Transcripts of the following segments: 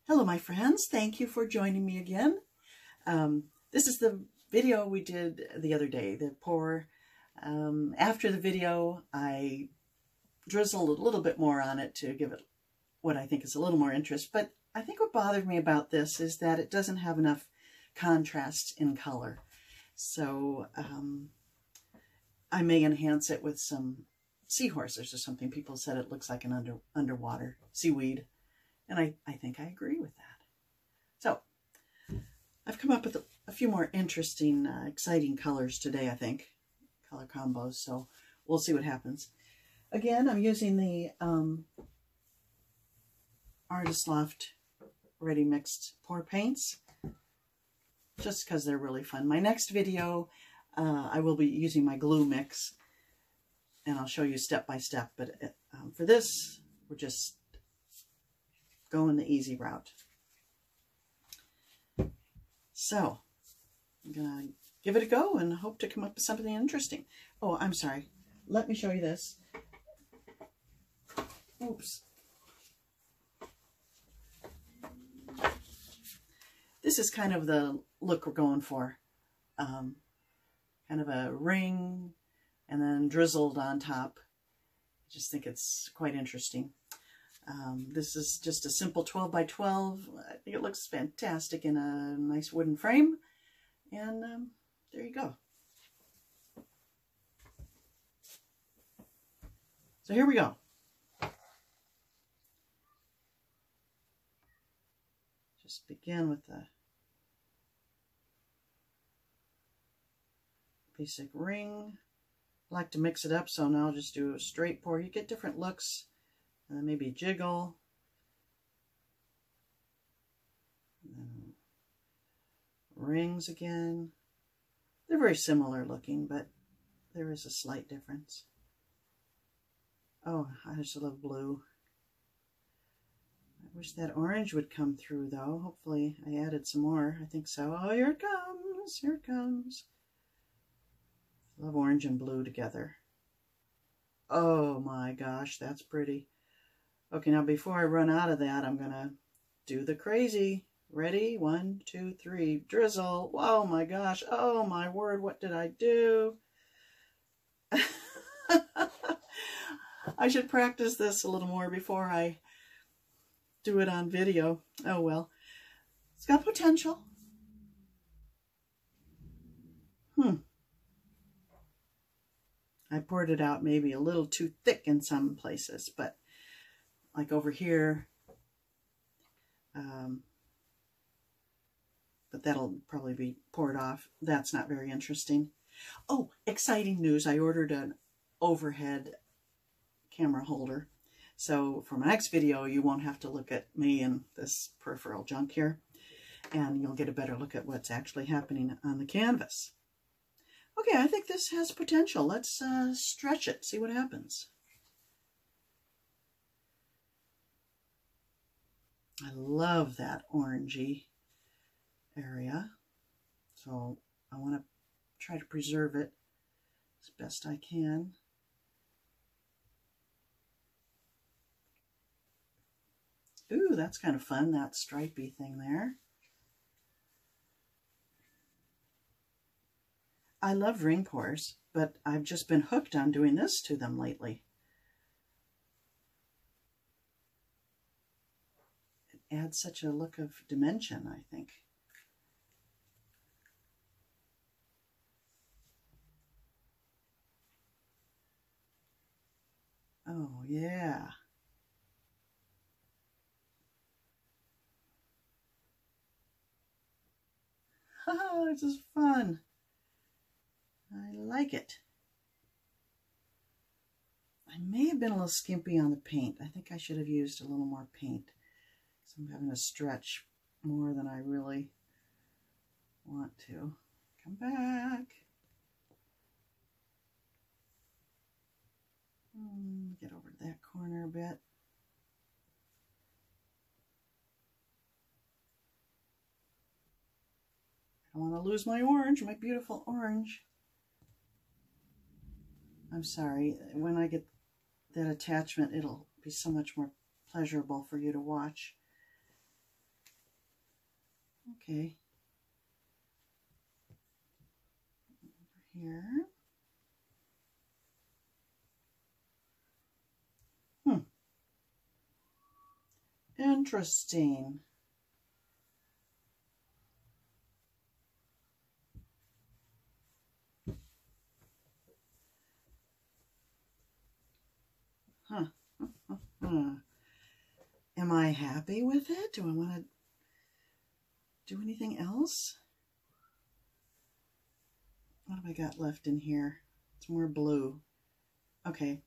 Hello, my friends. Thank you for joining me again. This is the video we did the other day, the pour. After the video, I drizzled a little bit more on it to give it what I think is a little more interest. But I think what bothered me about this is that it doesn't have enough contrast in color. So I may enhance it with some seahorses or something. People said it looks like an underwater seaweed. And I think I agree with that. So I've come up with a few more interesting, exciting colors today, I think. Color combos. So we'll see what happens. Again, I'm using the Artist Loft Ready Mixed Pour Paints. Just because they're really fun. My next video, I will be using my glue mix. And I'll show you step by step. But for this, we're just going the easy route. So I'm gonna give it a go and hope to come up with something interesting. Oh, I'm sorry. Let me show you this. Oops. This is kind of the look we're going for. Kind of a ring and then drizzled on top. I just think it's quite interesting. This is just a simple 12 by 12. I think it looks fantastic in a nice wooden frame. And there you go. So here we go. Just begin with the basic ring. I like to mix it up, so now I'll just do a straight pour. You get different looks. And then maybe jiggle. And then rings again. They're very similar looking, but there is a slight difference. Oh, I just love blue. I wish that orange would come through, though. Hopefully I added some more. I think so. Oh, here it comes. Here it comes. Love orange and blue together. Oh my gosh, that's pretty. Okay, now before I run out of that, I'm going to do the crazy. Ready? 1, 2, 3. Drizzle. Oh my gosh. Oh my word. What did I do? I should practice this a little more before I do it on video. Oh well. It's got potential. I poured it out maybe a little too thick in some places, but like over here, but that'll probably be poured off. That's not very interesting. Oh, exciting news. I ordered an overhead camera holder. So for my next video, you won't have to look at me and this peripheral junk here, and you'll get a better look at what's actually happening on the canvas. Okay, I think this has potential. Let's stretch it, see what happens. I love that orangey area, so I want to try to preserve it as best I can. Ooh, that's kind of fun, that stripy thing there. I love ring pours, but I've just been hooked on doing this to them lately. Adds such a look of dimension, I think. Oh, yeah. Oh, this is fun. I like it. I may have been a little skimpy on the paint. I think I should have used a little more paint. So I'm having to stretch more than I really want to. Come back. Get over to that corner a bit. I don't want to lose my orange, my beautiful orange. I'm sorry, when I get that attachment, it'll be so much more pleasurable for you to watch. Okay. Over here. Interesting. Huh. Am I happy with it? Do I want to do anything else? What have I got left in here? It's more blue. Okay.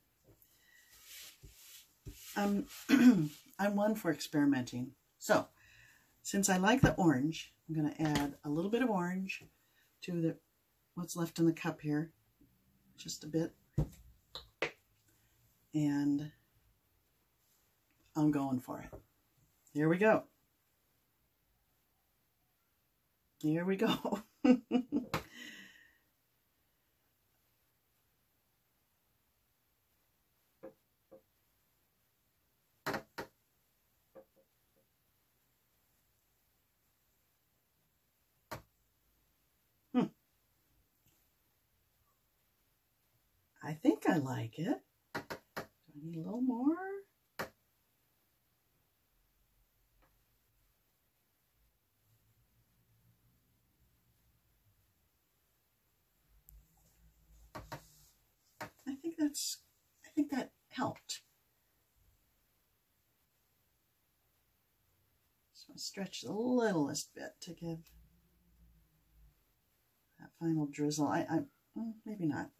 I'm one for experimenting. So, since I like the orange, I'm going to add a little bit of orange to what's left in the cup here. Just a bit. And I'm going for it. Here we go. Here we go. I think I like it. Do I need a little more? I think that helped. So I stretch the littlest bit to give that final drizzle. Maybe not.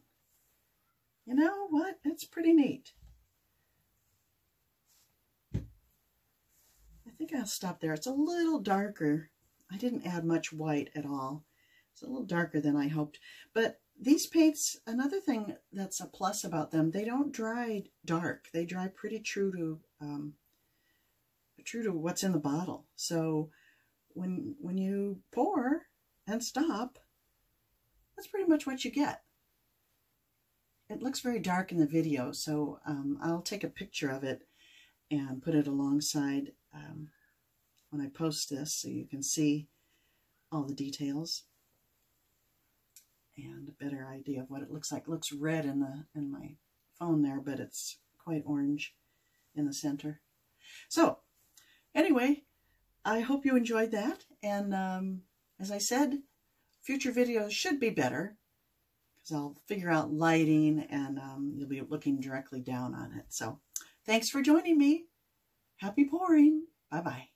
You know what? It's pretty neat. I think I'll stop there. It's a little darker. I didn't add much white at all. It's a little darker than I hoped. But these paints, another thing that's a plus about them, they don't dry dark. They dry pretty true to what's in the bottle. So when you pour and stop, that's pretty much what you get. It looks very dark in the video, so I'll take a picture of it and put it alongside when I post this so you can see all the details and a better idea of what it looks like. It looks red in my phone there, but it's quite orange in the center. So anyway, I hope you enjoyed that, and as I said, future videos should be better because I'll figure out lighting and you'll be looking directly down on it. So thanks for joining me. Happy pouring. Bye-bye.